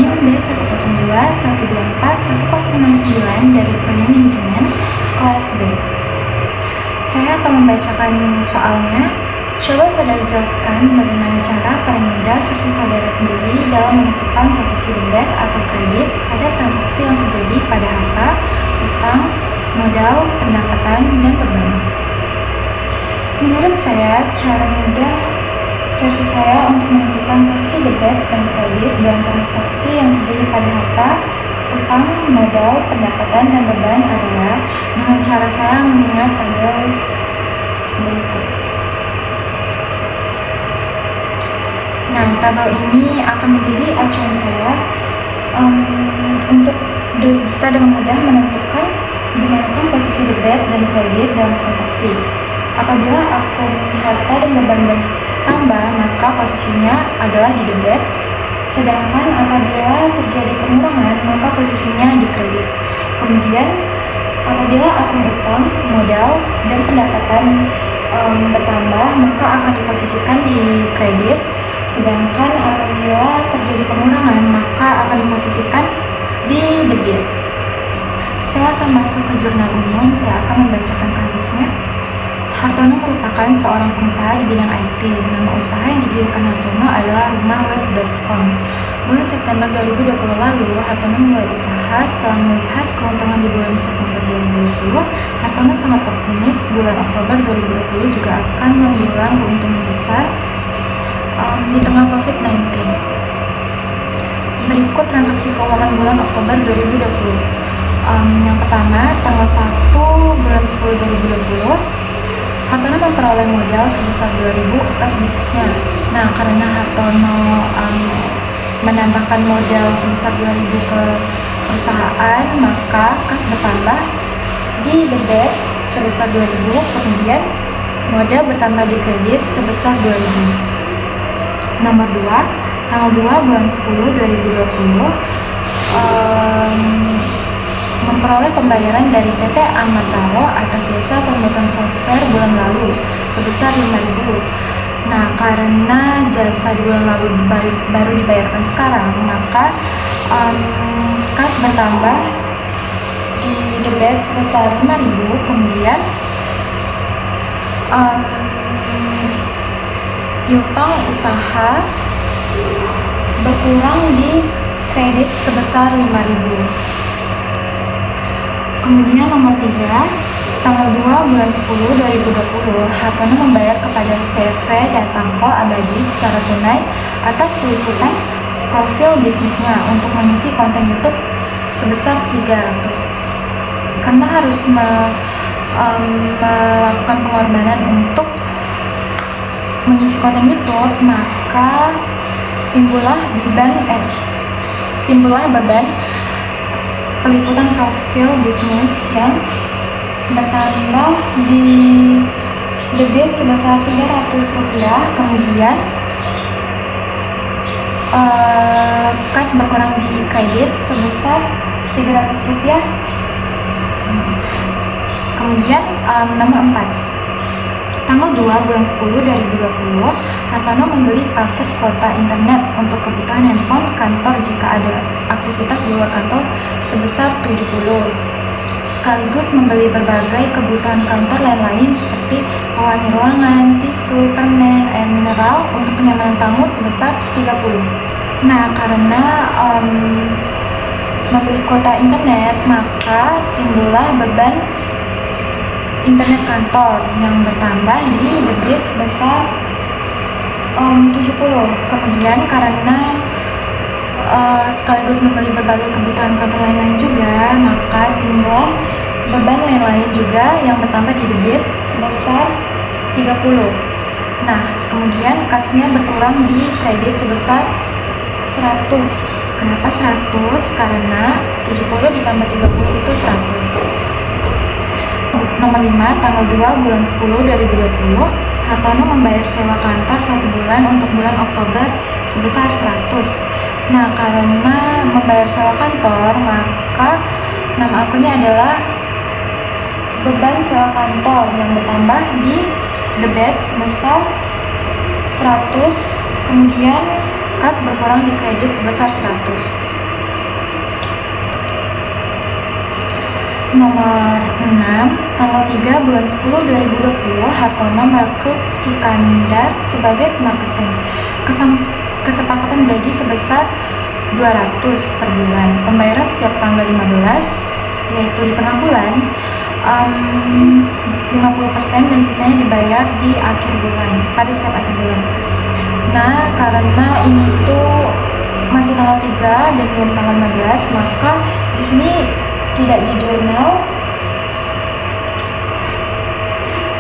nomor B102-124-1069 dari Prodi Manajemen kelas B. Saya akan membacakan soalnya. Coba saudara jelaskan bagaimana cara paling mudah versi saudara sendiri dalam menentukan posisi debit atau kredit pada transaksi yang terjadi pada harta, utang, modal, pendapatan, dan beban. Menurut saya, cara mudah versi saya untuk menentukan posisi debit dan kredit dalam transaksi yang terjadi pada harta, utang, modal, pendapatan, dan beban adalah dengan cara saya mengingat tabel berikut. Nah, tabel ini akan menjadi acuan saya untuk bisa dengan mudah menentukan di manakah posisi debit dan kredit dalam transaksi. Apabila akun harta dan beban bertambah, maka posisinya adalah di debit. Sedangkan apabila terjadi pengurangan, maka posisinya di kredit. Kemudian, apabila akun utang, modal, dan pendapatan bertambah, maka akan diposisikan di kredit. Sedangkan apabila terjadi pengurangan, maka akan diposisikan di debit. Saya akan masuk ke jurnal umum. Saya akan membacakan kasusnya. Hartono merupakan seorang pengusaha di bidang IT. Nama usaha yang didirikan Hartono adalah rumahweb.com. Bulan September 2020 lalu, Hartono memulai usaha. Setelah melihat keuntungan di bulan September 2020, Hartono sangat optimis bulan Oktober 2020 juga akan mendulang keuntungan besar di tengah COVID-19. Berikut transaksi keuangan bulan Oktober 2020. Yang pertama, tanggal 1 bulan 10 2020, Hartono memperoleh modal sebesar 2.000 ke kas bisnisnya. Nah, karena Hartono menambahkan modal sebesar 2.000 ke perusahaan, maka kas bertambah di debit sebesar 2.000, kemudian modal bertambah di kredit sebesar 2.000. Nomor 2, tanggal 2 bulan 10 2020, memperoleh pembayaran dari PT Amartaro atas jasa pembuatan software bulan lalu sebesar 5.000. Nah, karena jasa di bulan lalu baru dibayarkan sekarang, maka kas bertambah di debit sebesar 5.000, kemudian piutang usaha berkurang di kredit sebesar 5.000. Kemudian nomor 3, tanggal 2 bulan 10 2020, Hartono membayar kepada CV Datangko Abadi secara tunai atas peliputan profil bisnisnya untuk mengisi konten YouTube sebesar 300. Karena harus melakukan pengorbanan untuk mengisi konten YouTube, maka timbullah beban peliputan profil bisnis yang bertambah di debit sebesar Rp300, kemudian kas berkurang di kredit sebesar Rp300. Kemudian nomor 4, tanggal 2 bulan 10 2020, Hartono membeli paket kuota internet untuk kebutuhan handphone kantor jika ada aktivitas di luar kantor sebesar 70, sekaligus membeli berbagai kebutuhan kantor lain-lain seperti pewangi ruangan, tisu, permen, air mineral untuk kenyamanan tamu sebesar 30. Nah, karena membeli kuota internet, maka timbullah beban internet kantor yang bertambah di debit sebesar 70. Kemudian karena sekaligus membeli berbagai kebutuhan kantor lain-lain juga, maka timbul beban lain-lain juga yang bertambah di debit sebesar 30. Nah, kemudian kasnya berkurang di kredit sebesar 100. Kenapa 100? Karena 70 ditambah 30 itu 100. Nomor 5, tanggal 2 bulan 10 2020, Hartono membayar sewa kantor 1 bulan untuk bulan Oktober sebesar 100. Nah, karena membayar sewa kantor, maka nama akunnya adalah beban sewa kantor yang bertambah di debit sebesar 100, kemudian kas berkurang di kredit sebesar 100. Nomor 6, tanggal 3 bulan 10 2020, Hartono merekrut Sikandar sebagai marketing. Kesepakatan gaji sebesar 200 per bulan. Pembayaran setiap tanggal 15, yaitu di tengah bulan, 50% dan sisanya dibayar di akhir bulan, pada setiap akhir bulan. Nah, karena ini tuh masih tanggal 3 dan belum tanggal 15, maka di sini tidak di jurnal.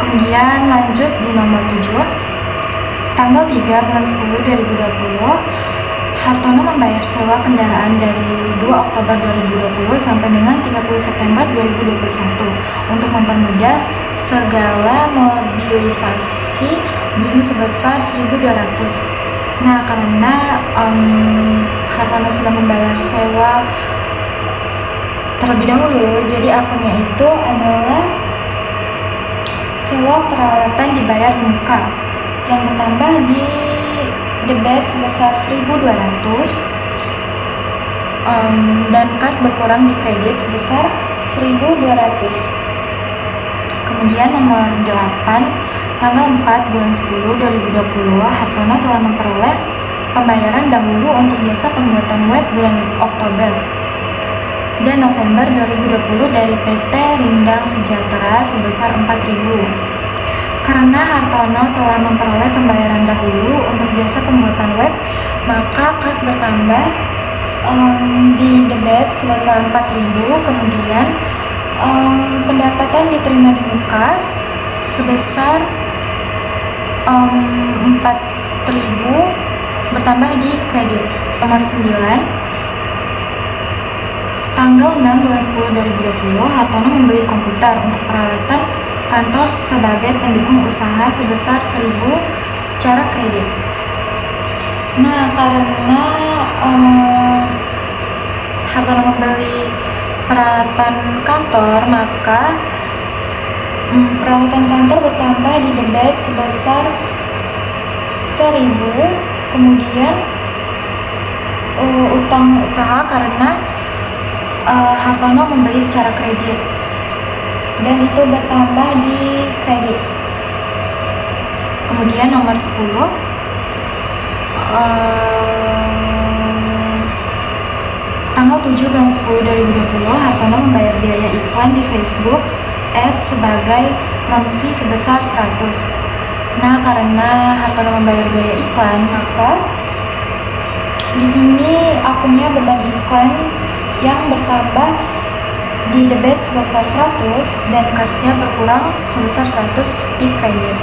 Kemudian lanjut di nomor 7, tanggal 3 bulan 10 2020, Hartono membayar sewa kendaraan dari 2 Oktober 2020 sampai dengan 30 September 2021 untuk mempermudah segala mobilisasi bisnis sebesar 1.200. Nah, karena Hartono sudah membayar sewa terlebih dahulu, jadi akunnya itu adalah sewa peralatan dibayar di muka yang bertambah di debit sebesar 1.200, dan kas berkurang di kredit sebesar 1.200. Kemudian nomor 8, tanggal 4 bulan 10 2020, Hartono telah memperoleh pembayaran dahulu untuk jasa pembuatan web bulan Oktober dan November 2020 dari PT Rindang Sejahtera sebesar 4.000. Karena Hartono telah memperoleh pembayaran dahulu untuk jasa pembuatan web, maka kas bertambah di debit sebesar 4.000. Kemudian pendapatan diterima di muka sebesar 4.000 bertambah di kredit. Nomor 9, tanggal 6 bulan 10 2020, Hartono membeli komputer untuk peralatan kantor sebagai pendukung usaha sebesar 1.000 secara kredit. Nah, karena Hartono membeli peralatan kantor, maka peralatan kantor bertambah di debit sebesar 1.000. Kemudian utang usaha karena Hartono membeli secara kredit dan itu bertambah di kredit. Kemudian nomor 10, tanggal 7 bulan 10 2020, Hartono membayar biaya iklan di Facebook Ads sebagai promosi sebesar 100. Nah, karena Hartono membayar biaya iklan, maka di sini akunnya beban iklan yang bertambah di debit sebesar 100 dan kasnya berkurang sebesar 100 di kredit.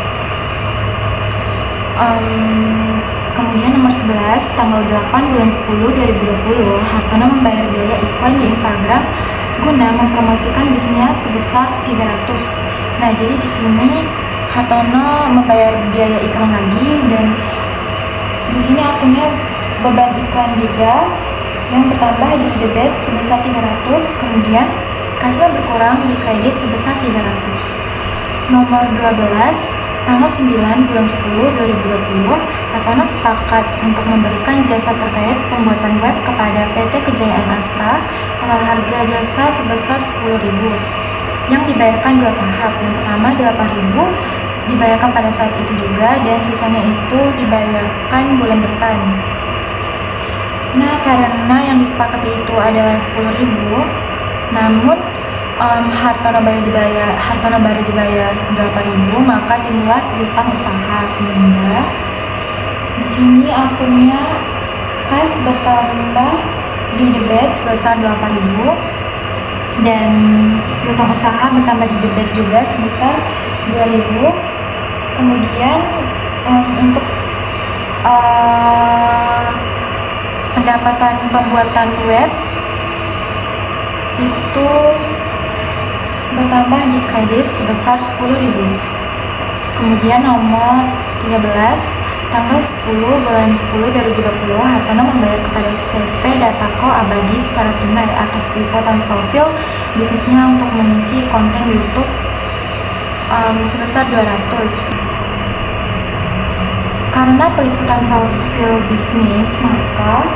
Kemudian nomor 11, tanggal 8 bulan 10 2020, Hartono membayar biaya iklan di Instagram guna mempromosikan bisnisnya sebesar 300. Nah, jadi di sini Hartono membayar biaya iklan lagi dan di sini akunnya beban iklan juga yang bertambah di debit sebesar 300, kemudian kasnya berkurang di kredit sebesar 300. Nomor 12, tanggal 9 bulan 10 2020, Hartono sepakat untuk memberikan jasa terkait pembuatan web kepada PT Kejayaan Astra dengan harga jasa sebesar 10.000 yang dibayarkan 2 tahap. Yang pertama 8.000 dibayarkan pada saat itu juga dan sisanya itu dibayarkan bulan depan. Nah, karena yang disepakati itu adalah 10.000, namun Hartono baru dibayar 8.000, maka timbullah piutang usaha sehingga di sini akunnya kas bertambah di debit sebesar 8.000 dan piutang usaha bertambah di debit juga sebesar 2.000. Kemudian untuk pendapatan pembuatan web itu bertambah di kredit sebesar 10.000. Kemudian nomor 13, tanggal 10 bulan 10 2020, Hartono membayar kepada CV Datako Abadi secara tunai atas peliputan profil bisnisnya untuk mengisi konten YouTube sebesar 200. Karena peliputan profil bisnis, maka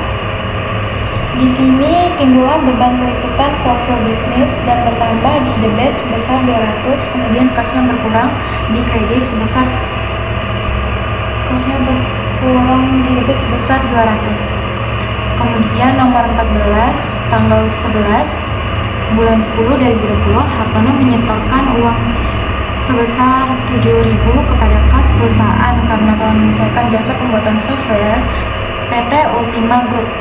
Di sini timbullah beban peliputan profil bisnis dan bertambah di debit sebesar 200, kemudian kasnya berkurang di kredit sebesar 200. Kemudian nomor 14 tanggal 11 bulan 10 2020, Hartono menyetorkan uang sebesar 7.000 kepada kas perusahaan karena telah menyelesaikan jasa pembuatan software PT Ultima Group.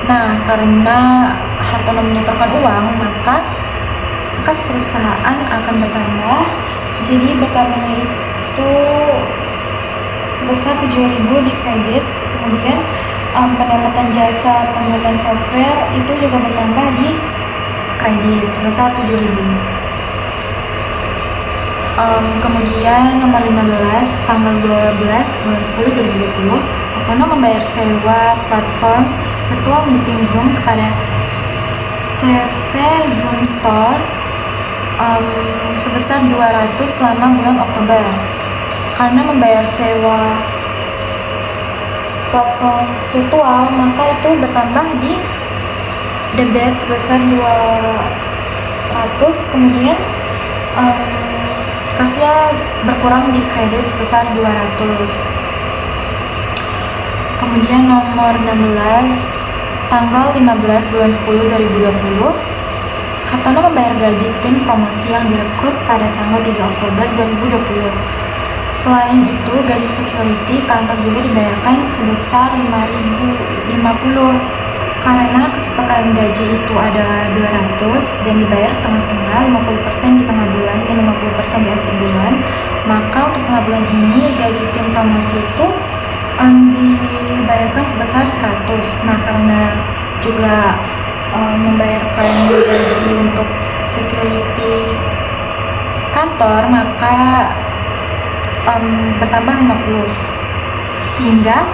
Nah, karena Hartono menyetorkan uang, maka kas perusahaan akan bertambah. Jadi bertambahnya itu sebesar 7.000 di kredit. Kemudian pendapatan jasa pembuatan software itu juga bertambah di kredit sebesar 7.000. Kemudian nomor 15 tanggal 12 bulan 10 2020, Hartono membayar sewa platform virtual meeting Zoom kepada CV Zoom Store sebesar 200 selama bulan Oktober. Karena membayar sewa platform virtual, maka itu bertambah di debit sebesar 200, kemudian kasnya berkurang di kredit sebesar 200. Kemudian nomor 16 tanggal 15 bulan 10 2020, Hartono membayar gaji tim promosi yang direkrut pada tanggal 3 Oktober 2020. Selain itu, gaji security kantor juga dibayarkan sebesar 5.050 karena kesepakatan gaji itu adalah 200 dan dibayar setengah-setengah, 50% di tengah bulan dan 50% di akhir bulan. Maka untuk tengah bulan ini gaji tim promosi itu dibayarkan sebesar 100. Nah, karena juga membayarkan gaji untuk security kantor, maka bertambah 50, sehingga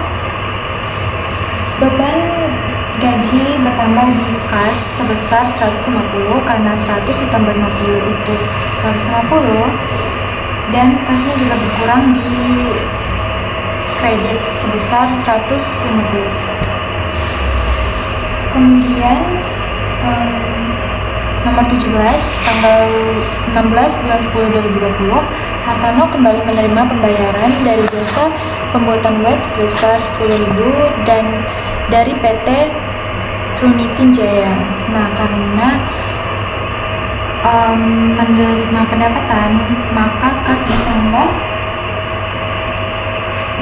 beban gaji bertambah di kas sebesar 150 karena 100 ditambah 50 itu 150, dan kasnya juga berkurang di kredit sebesar 150. Kemudian nomor 17 tanggal 16 bulan 10 2020, Hartono kembali menerima pembayaran dari jasa pembuatan web sebesar 10.000 dan dari PT Trinity Jaya. Nah, karena menerima pendapatan, maka kas bertambah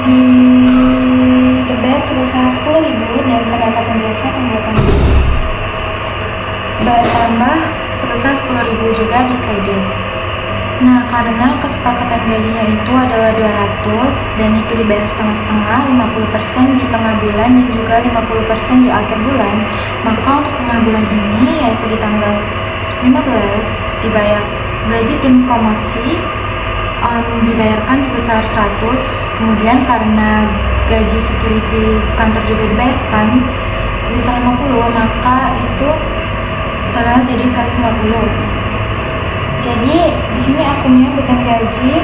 di debit sebesar 10.000 dan pendapatan jasa pembuatan bertambah sebesar 10.000 juga di kredit. Nah, karena kesepakatan gajinya itu adalah 200 dan itu dibayar setengah-setengah, 50% di tengah bulan dan juga 50% di akhir bulan, maka untuk tengah bulan ini, yaitu di tanggal 15, dibayar gaji tim promosi dibayarkan sebesar 100. Kemudian karena gaji security kantor juga dibayarkan sebesar 50, maka itu total jadi 150. Jadi di sini akunnya beban gaji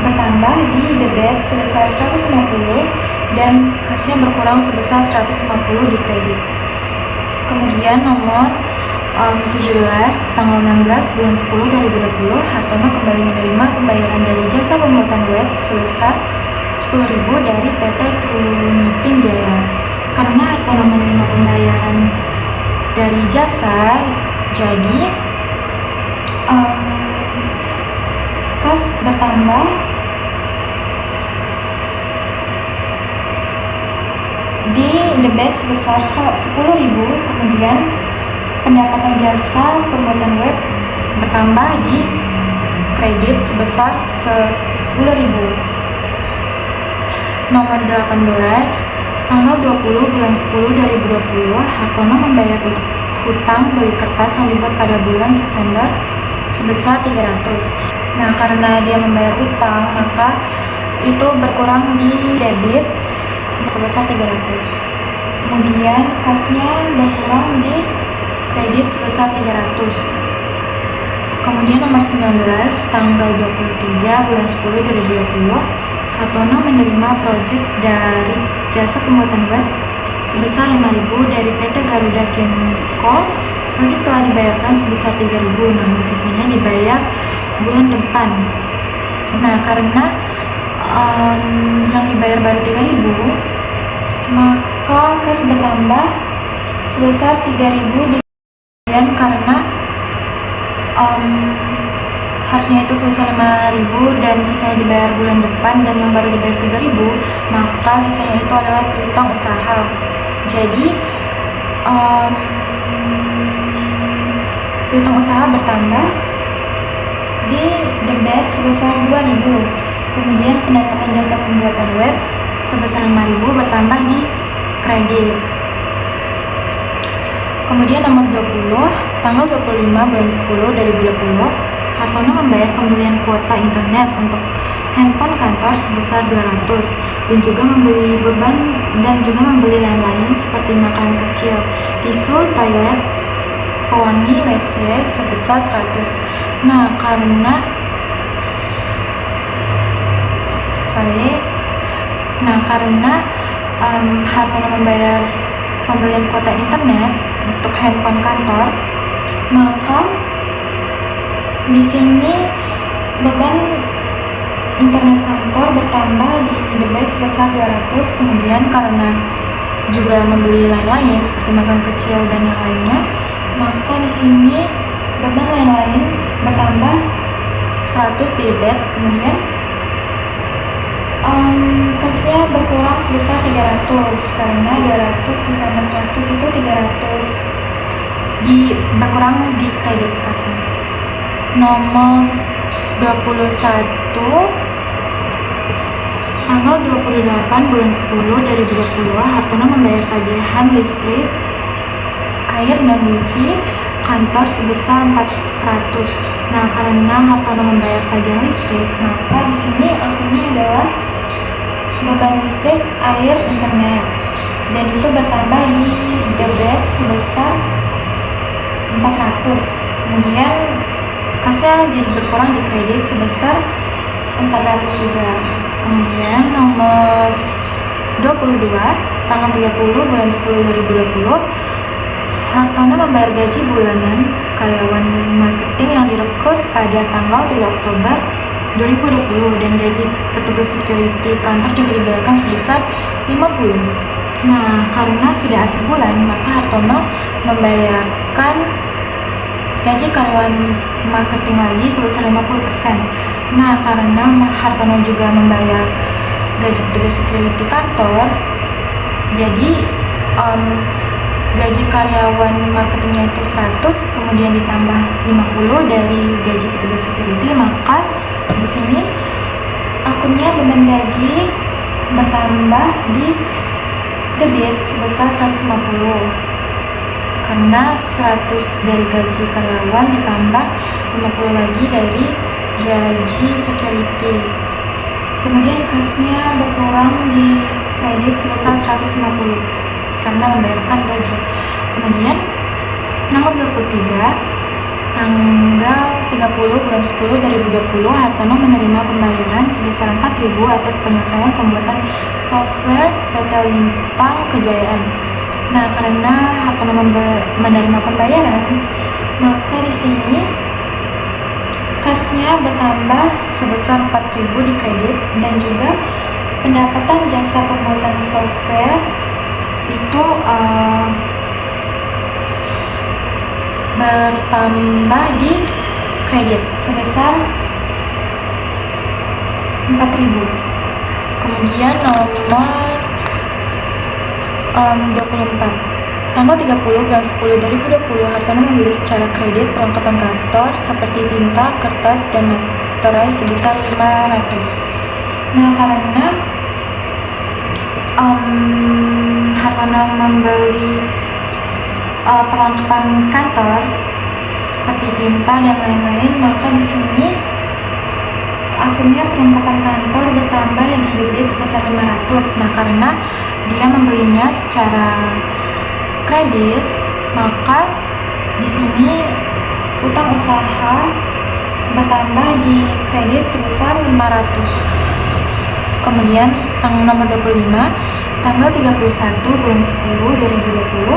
bertambah di debit sebesar 150 dan kasnya berkurang sebesar 150 di kredit. Kemudian nomor 17 tanggal 16 bulan 10 2020, Hartono kembali menerima pembayaran dari jasa pembuatan web sebesar 10.000 dari PT Trinity Jaya. Karena Hartono menerima pembayaran dari jasa, jadi kas bertambah di debit sebesar 10.000, kemudian pendapatan jasa pembuatan web bertambah di kredit sebesar 10.000. Nomor 18 tanggal 20 bulan 10 2020, Hartono membayar hutang beli kertas yang dibuat pada bulan September sebesar 300. Nah, karena dia membayar utang, maka itu berkurang di debit sebesar 300. Kemudian kasnya berkurang di kredit sebesar 300. Kemudian nomor 19 tanggal 23 bulan 10 2020, Hartono menerima proyek dari jasa pembuatan web sebesar 5.000 dari PT Garuda Chemical Project telah dibayarkan sebesar 3.000, namun sisanya dibayar bulan depan. Nah, karena yang dibayar baru 3.000, maka kas bertambah sebesar 3.000 karena harusnya itu sebesar 5.000 dan sisanya dibayar bulan depan, dan yang baru dibayar 3.000, maka sisanya itu adalah piutang usaha. Jadi piutang usaha bertambah di debit sebesar 2.000. Kemudian pendapatan jasa pembuatan web sebesar 5.000 bertambah di kredit. Kemudian nomor 20, tanggal 25 bulan 10 2020, Hartono membayar pembelian kuota internet untuk handphone kantor sebesar 200 dan juga membeli beban dan juga membeli lain-lain seperti makanan kecil, tisu, toilet, pewangi, WC sebesar 100. Nah, karena Hartono membayar pembelian kuota internet untuk handphone kantor, maka di sini beban internet kantor bertambah di debit sebesar 200. Kemudian karena juga membeli lain-lain seperti makanan kecil dan yang lainnya, maka di sini beban lain-lain bertambah 100 di debit. Kemudian kasnya berkurang sebesar 300 karena 200 ditambah 100 itu 300 berkurang di kredit kasnya. Nomor 21, tanggal 28 bulan 10 2020, Hartono membayar tagihan listrik, air, dan wifi kantor sebesar 400. Nah, karena Hartono membayar tagihan listrik, maka di sini akunnya adalah beban listrik, air, internet, dan itu bertambah di debit sebesar 400. Kemudian kasnya jadi berkurang di kredit sebesar 400 juga. Kemudian nomor 22, tanggal 30 bulan 10 2020, Hartono membayar gaji bulanan karyawan marketing yang direkrut pada tanggal 3 Oktober 2020 dan gaji petugas security kantor juga dibayarkan sebesar 50. Nah, karena sudah akhir bulan, maka Hartono membayarkan gaji karyawan marketing lagi sebesar 50%. Nah, karena Hartono juga membayar gaji petugas security kantor, jadi gaji karyawan marketingnya itu 100, kemudian ditambah 50 dari gaji petugas security, maka di sini akunnya beban gaji bertambah di debit sebesar 150 karena 100 dari gaji karyawan ditambah 50 lagi dari gaji security. Kemudian kasnya berkurang di kredit sebesar 150 karena membayarkan gaji. Kemudian nomor 23, tanggal 30 bulan 10 2020, Hartono menerima pembayaran sebesar 4.000 atas penyelesaian pembuatan software PT Lintang Kejayaan. Nah, karena Hartono menerima pembayaran, maka di sini kasnya bertambah sebesar 4.000 di kredit, dan juga pendapatan jasa pembuatan software itu bertambah di kredit sebesar 4.000. Kemudian nomor 24, tanggal 30 bulan 10 2020, Hartono membeli secara kredit perlengkapan kantor seperti tinta, kertas, dan materai sebesar 500. Nah, karena Hartono membeli perlengkapan kantor seperti tinta dan lain-lain, maka di sini akunnya perlengkapan kantor bertambah di debit sebesar 500. Nah, karena dia membelinya secara kredit, maka di sini utang usaha bertambah di kredit sebesar 500. Kemudian nomor 25, tanggal 31 bulan 10 2020,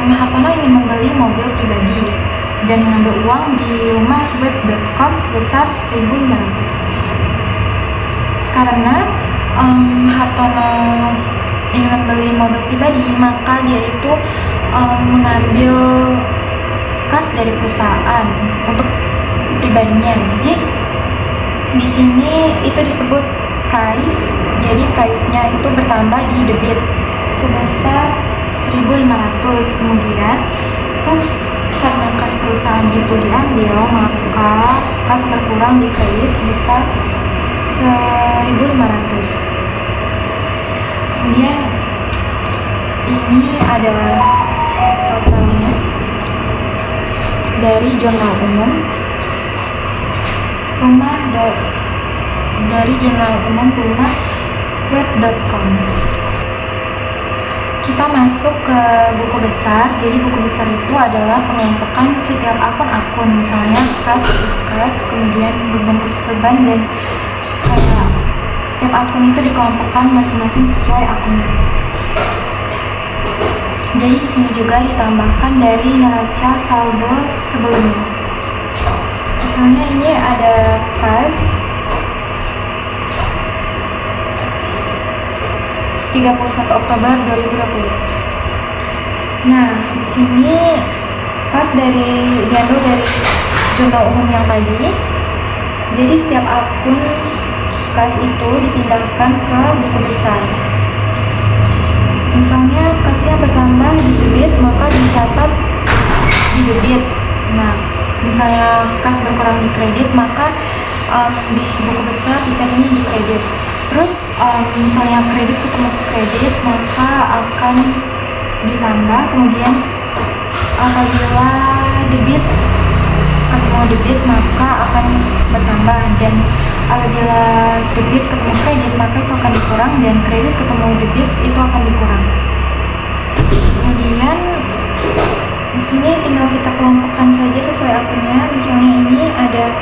Hartono ingin membeli mobil pribadi dan mengambil uang di rumah web.com sebesar 1.500. Karena Hartono ingin membeli mobil pribadi, maka dia itu mengambil kas dari perusahaan untuk pribadinya. Jadi di sini itu disebut prive. Jadi prive-nya itu bertambah di debit sebesar 1.500. Kemudian karena kas perusahaan itu diambil, maka kas berkurang di kredit sebesar 1.500. Kemudian ini adalah totalnya dari jurnal umum rumah web.com. Kita masuk ke buku besar. Jadi buku besar itu adalah pengelompokan setiap akun-akun, misalnya kas khusus kas, kemudian beban khusus beban, dan setiap akun itu dikelompokkan masing-masing sesuai akunnya. Jadi di sini juga ditambahkan dari neraca saldo sebelumnya. Misalnya ini ada kas 31 Oktober 2020. Nah, di sini kas diambil dari jurnal umum yang tadi. Jadi setiap akun kas itu dipindahkan ke buku besar. Misalnya kasnya bertambah di debit, maka dicatat di debit. Nah, misalnya kas berkurang di kredit, maka di buku besar dicatatnya di kredit. Terus misalnya kredit ketemu kredit, maka akan ditambah. Kemudian apabila debit ketemu debit, maka akan bertambah, dan apabila debit ketemu kredit, maka itu akan dikurang, dan kredit ketemu debit itu akan dikurang. Kemudian di sini tinggal kita kelompokkan saja sesuai akunnya. Misalnya ini ada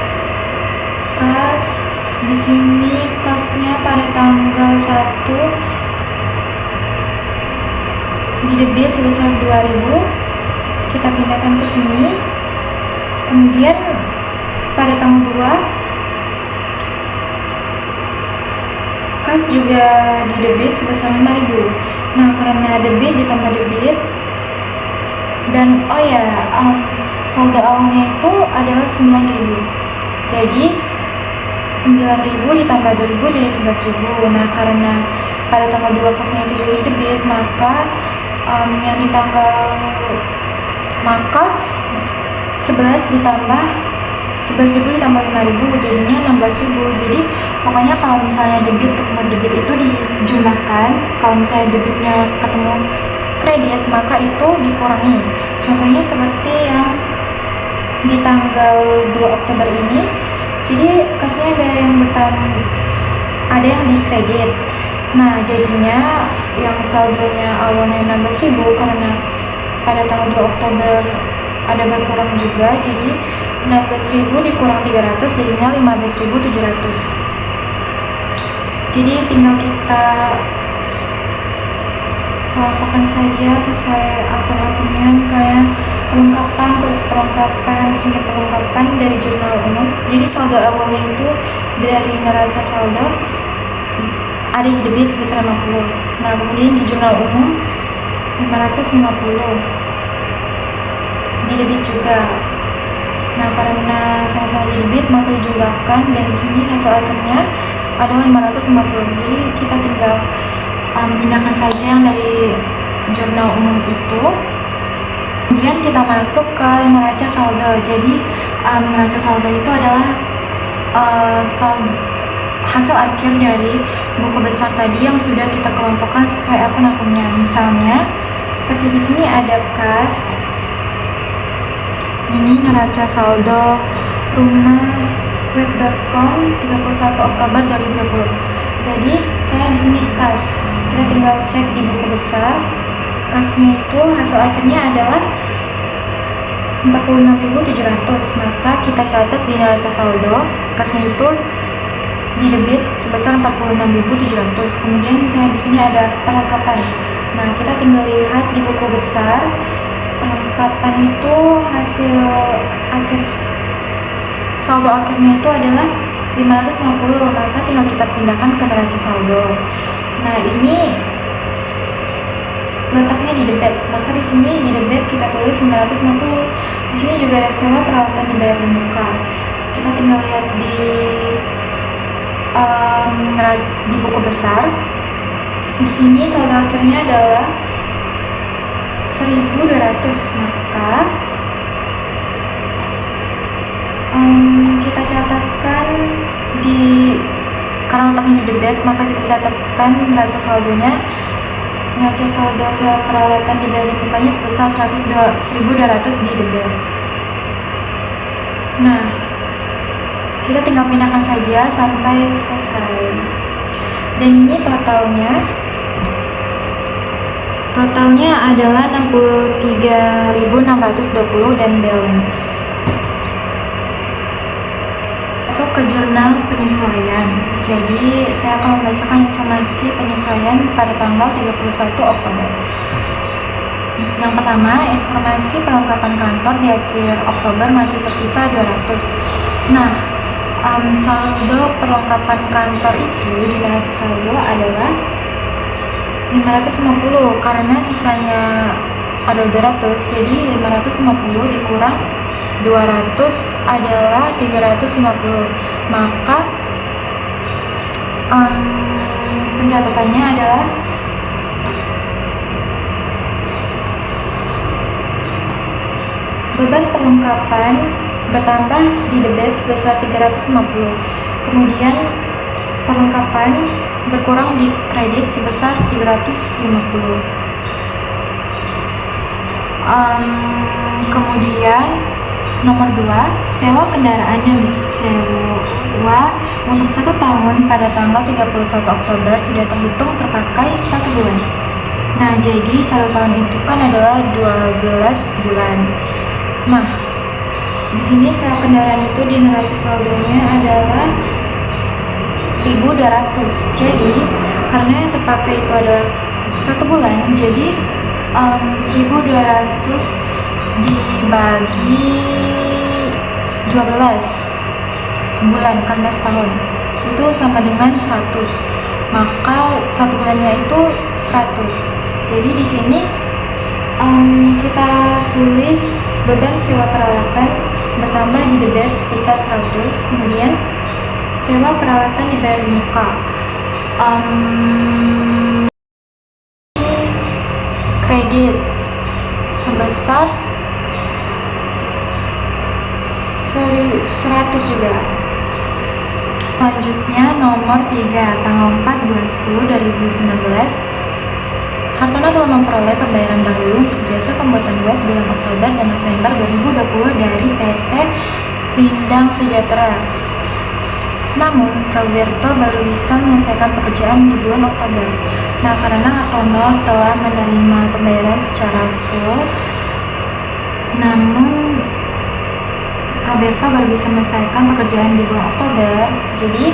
kas, di sini kasnya pada tanggal 1 di debit sebesar 2.000, kita pindahkan ke sini. Kemudian pada tanggal 2 kas juga di debit sebesar 5.000. Nah, karena debit ditambah debit, dan saldo awalnya itu adalah 9.000. Jadi 9.000 ditambah 2.000 jadi 11.000. Nah, karena pada tanggal 2 kasnya itu juga di debit, maka 11.000 ditambah 5.000 jadinya 16.000. Jadi pokoknya kalau misalnya debit ketemu debit itu dijumlahkan, kalau misalnya debitnya ketemu kredit maka itu dikurangi. Contohnya seperti yang di tanggal 2 Oktober ini. Jadi kasnya ada yang di kredit. Nah, jadinya yang saldonya awalnya 16.000, karena pada tanggal 2 Oktober ada berkurang juga, jadi 16.000 dikurang 300 jadinya 15.700. Jadi tinggal kita kelompokkan saja sesuai akun-akunnya. Misalnya pengungkapan, terus perlengkapan, di sini pengungkapan dari jurnal umum. Jadi saldo awalnya itu dari neraca saldo ada di debit sebesar 50. Nah, kemudian di jurnal umum 550 di debit juga. Nah, karena sama-sama di debit maka dijumlahkan, dan di sini hasil akunnya adalah 550. Jadi kita tinggal pindahkan saja yang dari jurnal umum itu. Kemudian kita masuk ke neraca saldo. Jadi neraca saldo itu adalah hasil akhir dari buku besar tadi yang sudah kita kelompokkan sesuai akun-akunnya. Misalnya seperti di sini ada kas. Ini neraca saldo rumah web.com 31 Oktober 2020. Jadi saya di sini kas. Kita tinggal cek di buku besar. Kasnya itu hasil akhirnya adalah 46.700. Maka kita catat di neraca saldo kasnya itu di debit sebesar 46.700. Kemudian misalnya di sini ada perlengkapan. Nah, kita tinggal lihat di buku besar. Perlengkapan itu hasil akhir saldo akhirnya itu adalah 550, maka tinggal kita pindahkan ke neraca saldo. Nah, ini letaknya di debit, maka di sini di debit kita tulis 550. Di sini juga ada sewa peralatan dibayar di muka. Kita tinggal lihat di buku besar. Di sini saldo akhirnya adalah 1.200, maka kita catatkan karena letaknya di debit, maka kita catatkan neraca saldonya. Neraca saldo sewa peralatan dibayar di mukanya sebesar 1.200 di debit. Nah, kita tinggal pindahkan saja sampai selesai. Dan ini totalnya adalah 63.620 dan balance. Masuk ke jurnal penyesuaian. Jadi saya akan membacakan informasi penyesuaian pada tanggal 31 Oktober. Yang pertama, informasi perlengkapan kantor di akhir Oktober masih tersisa 200. Nah, saldo perlengkapan kantor itu di neraca saldo adalah 550 karena sisanya ada 200, jadi 550 dikurang 200 adalah 350. Maka pencatatannya adalah beban perlengkapan bertambah di debit sebesar 350. Kemudian perlengkapan berkurang di kredit sebesar 350. Kemudian nomor 2, sewa kendaraan yang disewa untuk 1 tahun pada tanggal 31 Oktober sudah terhitung terpakai 1 bulan. Nah, jadi 1 tahun itu kan adalah 12 bulan. Nah, di sini sewa kendaraan itu di neraca saldonya adalah 1.200. Jadi, karena yang terpakai itu adalah 1 bulan, jadi 1.200 dibagi 12 bulan karena setahun itu sama dengan 100, maka 1 bulannya itu 100. Jadi di sini kita tulis beban sewa peralatan bertambah di debit sebesar 100, kemudian sewa peralatan dibayar di muka. Kredit sebesar 100 juga. Selanjutnya nomor 3, tanggal 4 bulan 10 2019, Hartono telah memperoleh pembayaran dahulu untuk jasa pembuatan web bulan Oktober dan November 2020 dari PT Rindang Sejahtera. Namun, Roberto baru bisa menyelesaikan pekerjaan di bulan Oktober. Nah, karena Hartono telah menerima pembayaran secara full, namun Roberto baru bisa menyelesaikan pekerjaan di bulan Oktober, jadi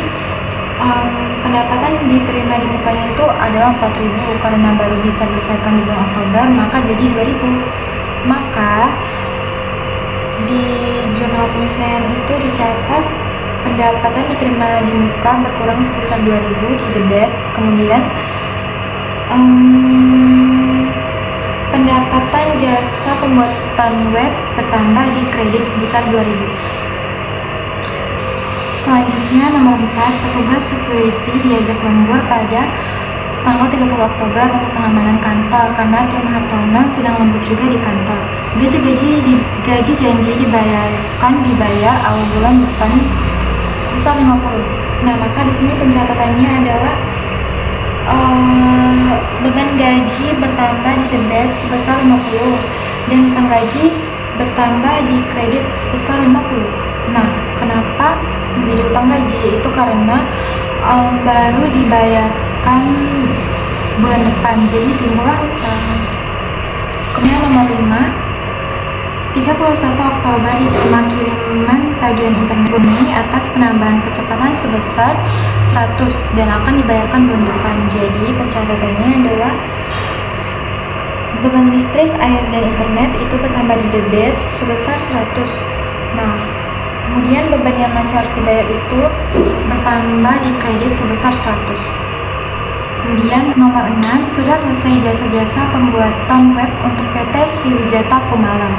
pendapatan diterima di mukanya itu adalah 4.000 karena baru bisa diselesaikan di bulan Oktober, maka jadi 2.000. Maka di jurnal penyesuaian itu dicatat pendapatan diterima di muka berkurang sebesar 2.000 di debit, kemudian pendapatan jasa pembuatan web bertambah di kredit sebesar 2.000. Selanjutnya nomor 4, petugas security diajak lembur pada tanggal 30 Oktober untuk pengamanan kantor karena tim Hartono sedang lembur juga di kantor. Gaji janji dibayar awal bulan depan sebesar 50. Nah, maka di sini pencatatannya adalah beban gaji bertambah di debit sebesar 50 dan utang gaji bertambah di kredit sebesar 50. Nah, kenapa menjadi utang gaji? Itu karena baru dibayarkan bulan depan, jadi timbullah utang. Kemudian nomor 5, 31 Oktober diterima kiriman tagihan internet Bumi atas penambahan kecepatan sebesar 100 dan akan dibayarkan bulan depan. Jadi pencatatannya adalah beban listrik, air, dan internet itu bertambah di debit sebesar 100. Nah, kemudian beban yang masih harus dibayar itu bertambah di kredit sebesar 100. Kemudian nomor 6, sudah selesai jasa-jasa pembuatan web untuk PT Sriwijata Kumala.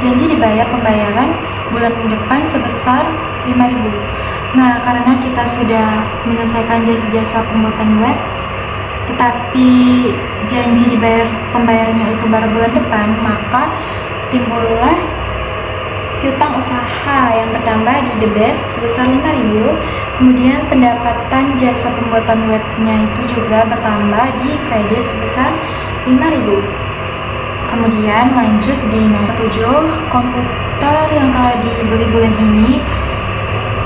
Janji dibayar pembayaran bulan depan sebesar 5.000. Nah, karena kita sudah menyelesaikan jasa-jasa pembuatan web, tetapi janji dibayar pembayarannya itu baru bulan depan, maka timbullah piutang usaha yang bertambah di debit sebesar 5.000. Kemudian pendapatan jasa pembuatan webnya itu juga bertambah di kredit sebesar 5.000. Kemudian lanjut di nomor 7, komputer yang telah dibeli bulan ini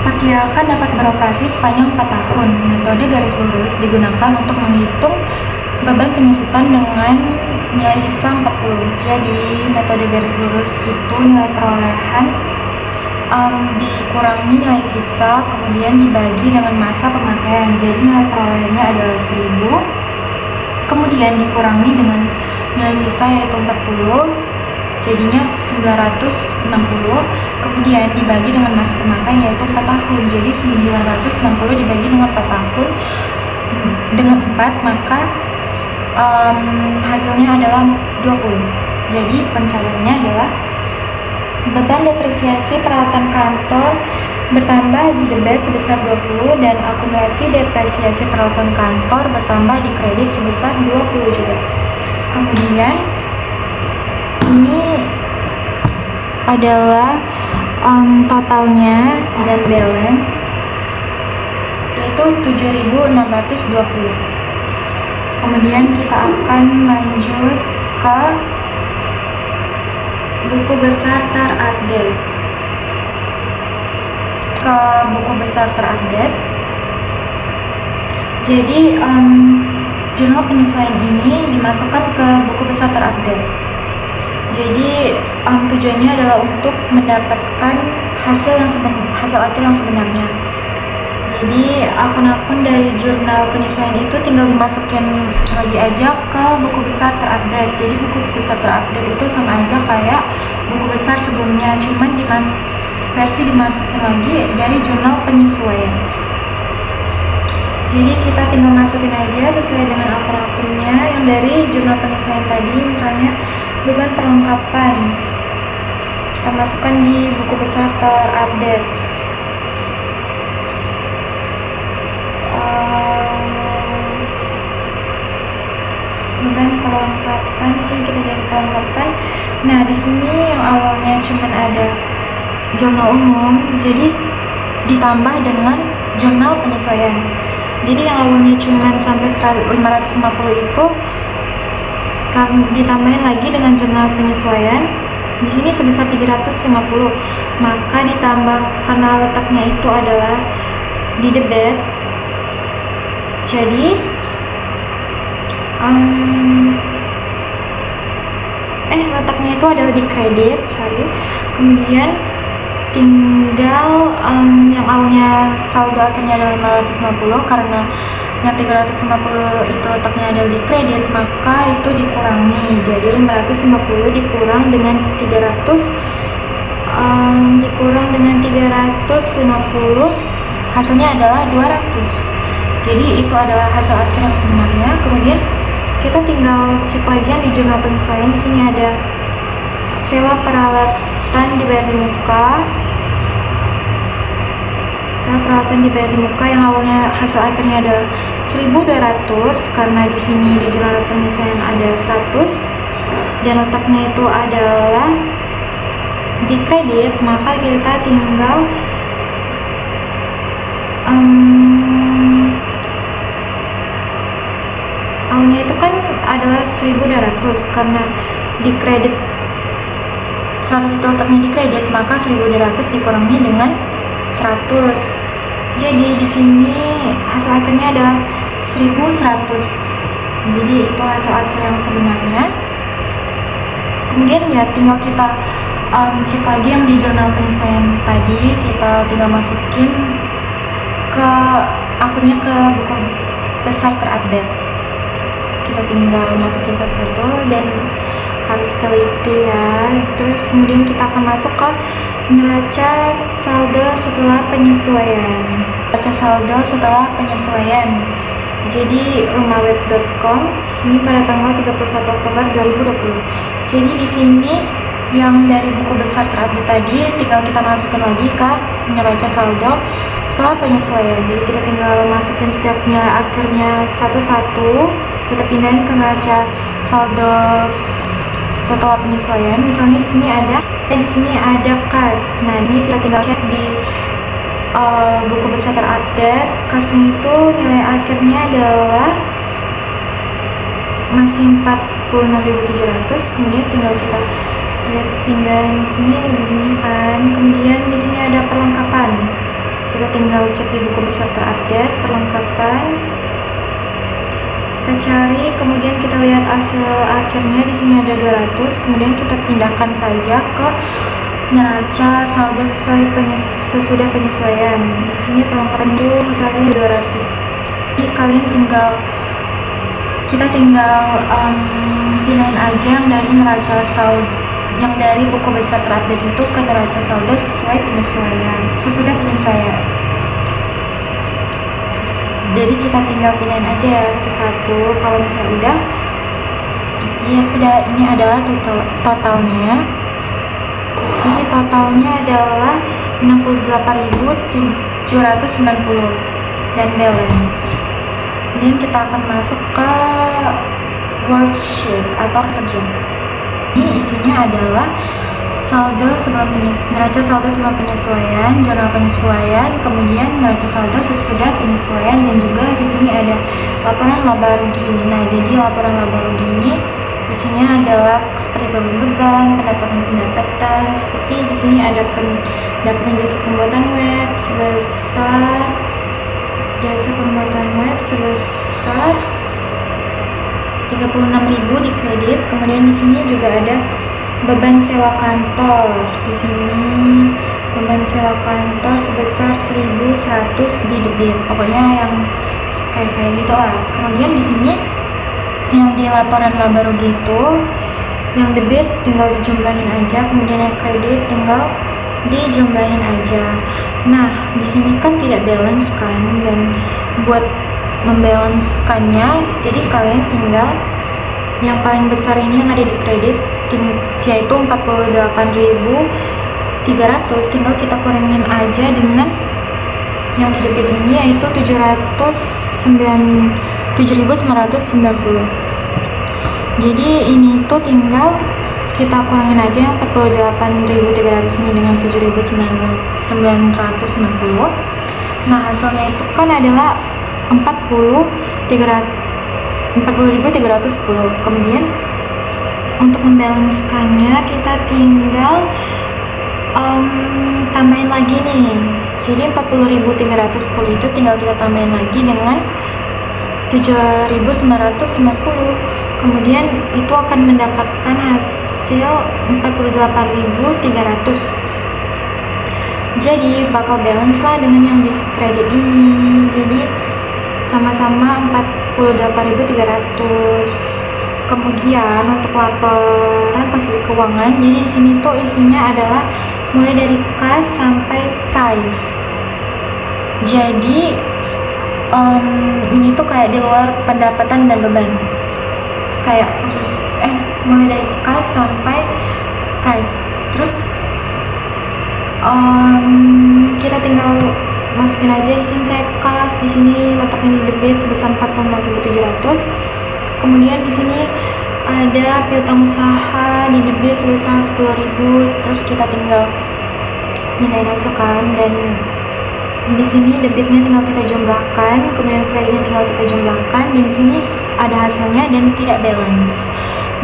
perkirakan dapat beroperasi sepanjang 4 tahun. Metode garis lurus digunakan untuk menghitung beban penyusutan dengan nilai sisa 40. Jadi metode garis lurus itu nilai perolehan dikurangi nilai sisa, kemudian dibagi dengan masa pemakaian. Jadi nilai perolehannya adalah 1000, kemudian dikurangi dengan nilai sisa yaitu 40, jadinya 960, kemudian dibagi dengan masa pemakaian yaitu 4 tahun. Jadi 960 dibagi dengan 4 tahun dengan 4, maka hasilnya adalah 20. Jadi pencairannya adalah beban depresiasi peralatan kantor bertambah di debit sebesar 20 dan akumulasi depresiasi peralatan kantor bertambah di kredit sebesar 20 juga. Kemudian ini adalah totalnya dan balance yaitu 7.620. Kemudian kita akan lanjut ke buku besar terupdate. Jadi jurnal penyesuaian ini dimasukkan ke buku besar terupdate. Jadi tujuannya adalah untuk mendapatkan hasil akhir yang sebenarnya. Jadi akun-akun dari jurnal penyesuaian itu tinggal dimasukin lagi aja ke buku besar terupdate. Jadi buku besar terupdate itu sama aja kayak buku besar sebelumnya, cuman versi dimasukin lagi dari jurnal penyesuaian. Jadi kita tinggal masukin aja sesuai dengan akun-akunnya yang dari jurnal penyesuaian tadi. Misalnya beban perlengkapan, kita masukkan di buku besar terupdate. Beban perlengkapan, di sini kita jadi perlengkapan. Nah, di sini yang awalnya cuma ada jurnal umum, jadi ditambah dengan jurnal penyesuaian. Jadi yang awalnya cuma sampai 550 itu ditambahin lagi dengan jurnal penyesuaian. Di sini sebesar 350, maka ditambah karena letaknya itu adalah di debit. Jadi letaknya itu adalah di kredit, kemudian tinggal yang awalnya saldo akhirnya adalah 550, karena yang 350 itu letaknya adalah di kredit, maka itu dikurangi. Jadi 550 dikurang dengan 300 350, hasilnya adalah 200. Jadi itu adalah hasil akhir yang sebenarnya. Kemudian kita tinggal cek lagi yang di jurnal penyesuaian. Di sini ada sewa peralatan dibayar di muka. Sewa peralatan dibayar di muka yang awalnya hasil akhirnya adalah 1.200, karena di sini di jurnal penyesuaian ada 100 dan letaknya itu adalah di kredit, maka kita tinggal awalnya itu kan adalah 1.200, karena di kredit 100 itu letaknya di kredit, maka 1.200 dikurangi dengan 100. Jadi di sini hasil akhirnya adalah 1.100. Jadi itu hasil akhir yang sebenarnya. Kemudian ya tinggal kita cek lagi yang di jurnal penyesuaian tadi, kita tinggal masukin ke akunnya ke buku besar terupdate. Kita tinggal masukin satu-satu dan harus teliti ya. Terus kemudian kita akan masuk ke neraca saldo setelah penyesuaian. Neraca saldo setelah penyesuaian. Jadi rumahweb.com ini pada tanggal 31 Oktober 2020. Jadi di sini yang dari buku besar terupdate tadi tinggal kita masukin lagi ke neraca saldo setelah penyesuaian. Jadi kita tinggal masukin setiap nilai akhirnya satu-satu, kita pindahin ke neraca saldo setelah penyesuaian. Misalnya di sini ada kas. Nah, ini kita tinggal cek di buku besar terupdate. Kasnya itu nilai akhirnya adalah masih 46.700. Kemudian tinggal kita lihat pindahin sini begini kan. Kemudian di sini ada perlengkapan. Kita tinggal cek di buku besar terupdate perlengkapan. Kita cari, kemudian kita lihat hasil akhirnya. Di sini ada 200. Kemudian kita pindahkan saja ke neraca saldo sesudah penyesuaian. Di sini perlengkapan itu misalnya 200. Jadi kalian kita tinggal pindahin aja yang dari neraca saldo yang dari buku besar terupdate itu ke neraca saldo sesudah penyesuaian. Jadi kita tinggal pindahin aja ya satu-satu. Kalau misalnya udah, ya sudah, ini adalah totalnya. Jadi totalnya adalah 68.790 dan balance. Kemudian kita akan masuk ke worksheet atau kerja. Ini isinya adalah neraca saldo sebelum penyesuaian, jurnal penyesuaian, kemudian neraca saldo sesudah penyesuaian, dan juga di sini ada laporan laba rugi. Nah, jadi laporan laba rugi ini isinya adalah seperti beban, pendapatan, seperti di sini ada pendapatan jasa pembuatan web sebesar 36.000 di kredit. Kemudian di sini juga ada beban sewa kantor. Di sini beban sewa kantor sebesar 1.100 di debit. Pokoknya yang kayak gitu lah. Kemudian di sini yang di laporan laba rugi itu yang debit tinggal dijumlahin aja, kemudian yang kredit tinggal dijumlahin aja. Nah, di sini kan tidak balance kan, dan buat membalancekannya, jadi kalian tinggal yang paling besar ini yang ada di kredit yaitu 48.300, tinggal kita kurangin aja dengan yang di debit ini yaitu 7.990. Jadi ini tuh tinggal kita kurangin aja yang 48.300 ini dengan 7.990. Nah, hasilnya itu kan adalah 40.310. Kemudian untuk membalancekannya kita tinggal tambahin lagi nih. Jadi 40.310 itu tinggal kita tambahin lagi dengan 7.990. Kemudian itu akan mendapatkan hasil 48.300. Jadi bakal balance lah dengan yang di kredit ini. Jadi sama-sama 48.300. Kemudian untuk laporan posisi keuangan, jadi di sini tuh isinya adalah mulai dari kas sampai prive. Jadi ini tuh kayak di luar pendapatan dan beban, kayak khusus mulai dari kas sampai prive. Terus kita tinggal masukin aja. Di sini saya kas, di sini letaknya di debit sebesar 46.700. Kemudian di sini ada piutang usaha di debit sebesar 10.000. Terus kita tinggal pindahin aja kan, dan di sini debitnya tinggal kita jumlahkan, kemudian kreditnya tinggal kita jumlahkan, dan di sini ada hasilnya dan tidak balance.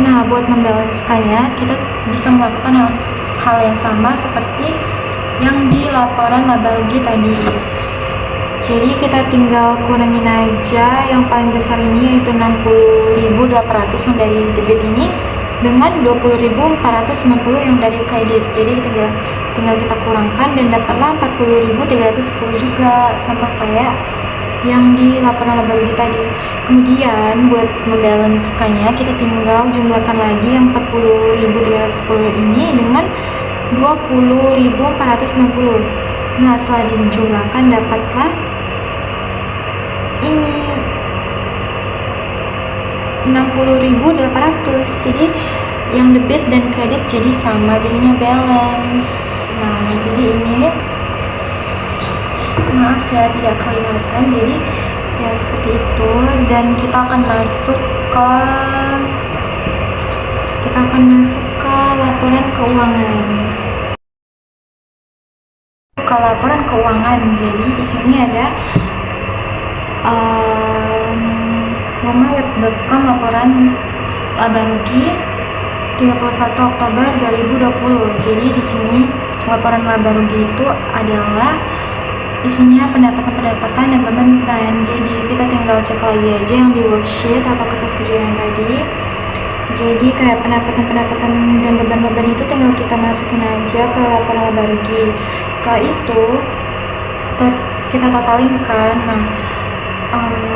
Nah, buat membalancekannya kita bisa melakukan hal yang sama seperti yang di laporan laba rugi tadi. Jadi kita tinggal kurangin aja yang paling besar ini yaitu 60.800 yang dari debit ini, dengan 20.490 yang dari kredit. Jadi tinggal kita kurangkan dan dapatlah 40.310 juga, sama kayak yang di laporan laba rugi tadi. Kemudian buat membalancekannya kita tinggal jumlahkan lagi yang 40.310 ini dengan 20.460. Nah, setelah dijumlahkan dapatlah ini 60.800. Jadi yang debit dan kredit jadi sama, jadinya balance. Nah, jadi ini maaf ya tidak kelihatan, jadi ya seperti itu. Dan kita akan masuk ke laporan keuangan. Jadi di sini ada romaweb.com laporan laba rugi 31 Oktober 2020. Jadi di sini laporan laba rugi itu adalah isinya pendapatan dan beban. Jadi kita tinggal cek lagi aja yang di worksheet atau kertas kerja yang tadi. Jadi kayak pendapatan dan beban itu tinggal kita masukin aja ke laporan laba rugi. Setelah itu kita totalin kan. Nah,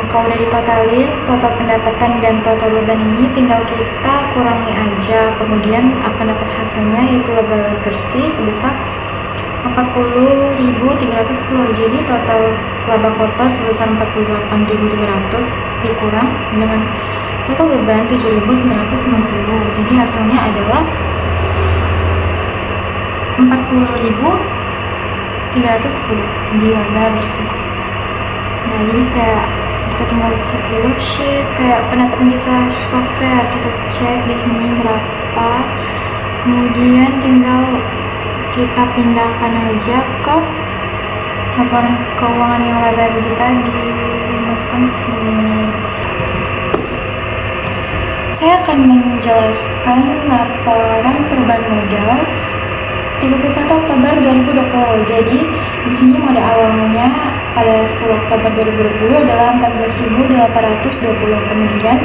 kalau udah ditotalin total pendapatan dan total beban ini tinggal kita kurangi aja. Kemudian akan dapat hasilnya yaitu laba bersih sebesar 40.310. Jadi total laba kotor sebesar 48.300 dikurang dengan total beban 7.990. Jadi hasilnya adalah 40.310 di laba bersih. Nah, jadi kayak kita tinggal cek di worksheet kayak pendapatan jasa software, kita cek di sini berapa, kemudian tinggal kita pindahkan aja ke laporan keuangan yang laba rugi tadi, masukkan ke sini. Saya akan menjelaskan laporan perubahan modal 31 Oktober 2020. Jadi di sini modal awalnya pada 10 Oktober 2020 adalah 14.820. Kemudian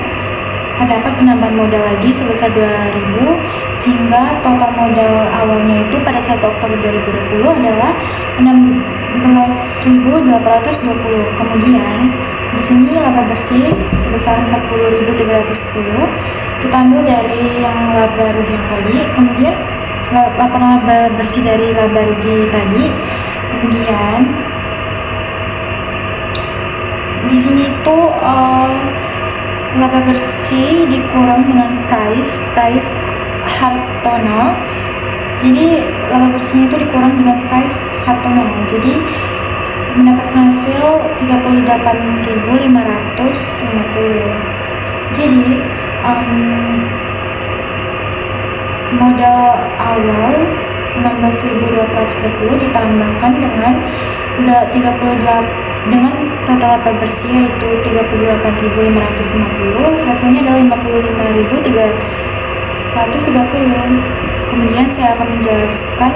terdapat penambahan modal lagi sebesar 2.000 sehingga total modal awalnya itu pada 1 Oktober 2020 adalah 16.820. Kemudian di sini laba bersih sebesar 40.310 kita ambil dari yang laba rugi yang tadi, kemudian laporan laba bersih dari laba rugi tadi. Kemudian di sini tuh laba bersih dikurang dengan Prive Hartono. Jadi laba bersihnya itu dikurang dengan Prive Hartono. Jadi mendapatkan hasil 38.550. Jadi modal awal 16.220 ditambahkan dengan 38 dengan total laba bersih yaitu 38.550, hasilnya adalah 55.330. Kemudian saya akan menjelaskan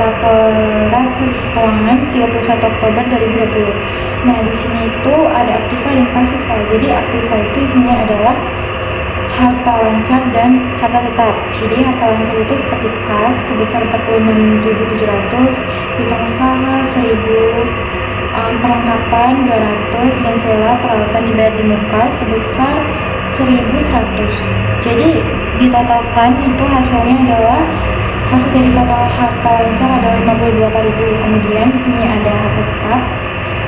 laporan posisi keuangan 31 Oktober 2020. Nah, di sini itu ada aktiva dan pasiva. Jadi aktiva itu isinya adalah harta lancar dan harta tetap. Jadi harta lancar itu seperti kas sebesar 46.700, piutang usaha 1.000, perlengkapan 200, dan sewa peralatan dibayar di muka sebesar 1.100. Jadi ditotalkan itu hasilnya adalah hasil dari total harta lancar adalah 58.000. Kemudian di sini ada harta tetap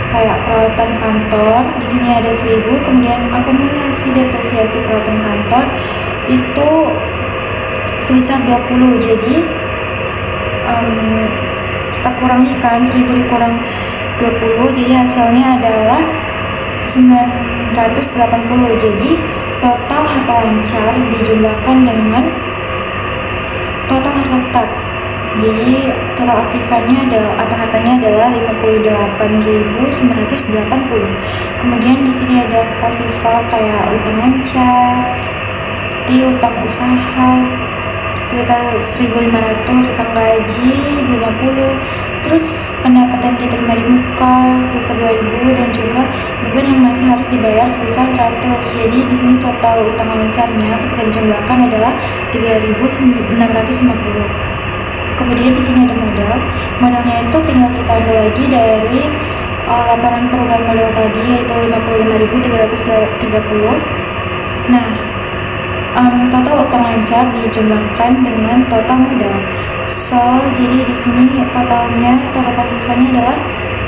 kayak peralatan kantor, di sini ada 1.000. Kemudian akumulasi depresiasi peralatan kantor itu sebesar 20. Jadi kita kurangi kan 1.000 dikurang 20, jadi hasilnya adalah 980. Jadi total harta lancar dijumlahkan dengan total harta tetap. Jadi total aktifanya atau hartanya adalah 58.980. Kemudian di sini ada pasifa kayak utang lancar, seperti utang usaha sekitar 1.500, utang gaji 50, terus pendapatan diterima di muka sebesar 2.000 dan juga beban yang masih harus dibayar sebesar 100. Jadi di sini total utang lancarnya ketika dijumlahkan adalah 3.650. Kemudian di sini ada modal. Modalnya itu tinggal kita ambil lagi dari laporan perubahan modal tadi, yaitu 55.330. Nah, total utang lancar dijumlahkan dengan total modal. So, jadi di sini total pasifannya adalah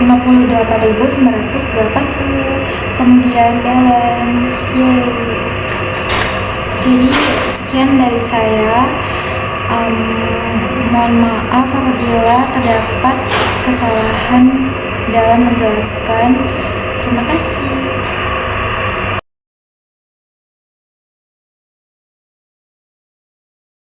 58.980. Kemudian balance, yay. Jadi sekian dari saya. Mohon maaf apabila terdapat kesalahan dalam menjelaskan. Terima kasih.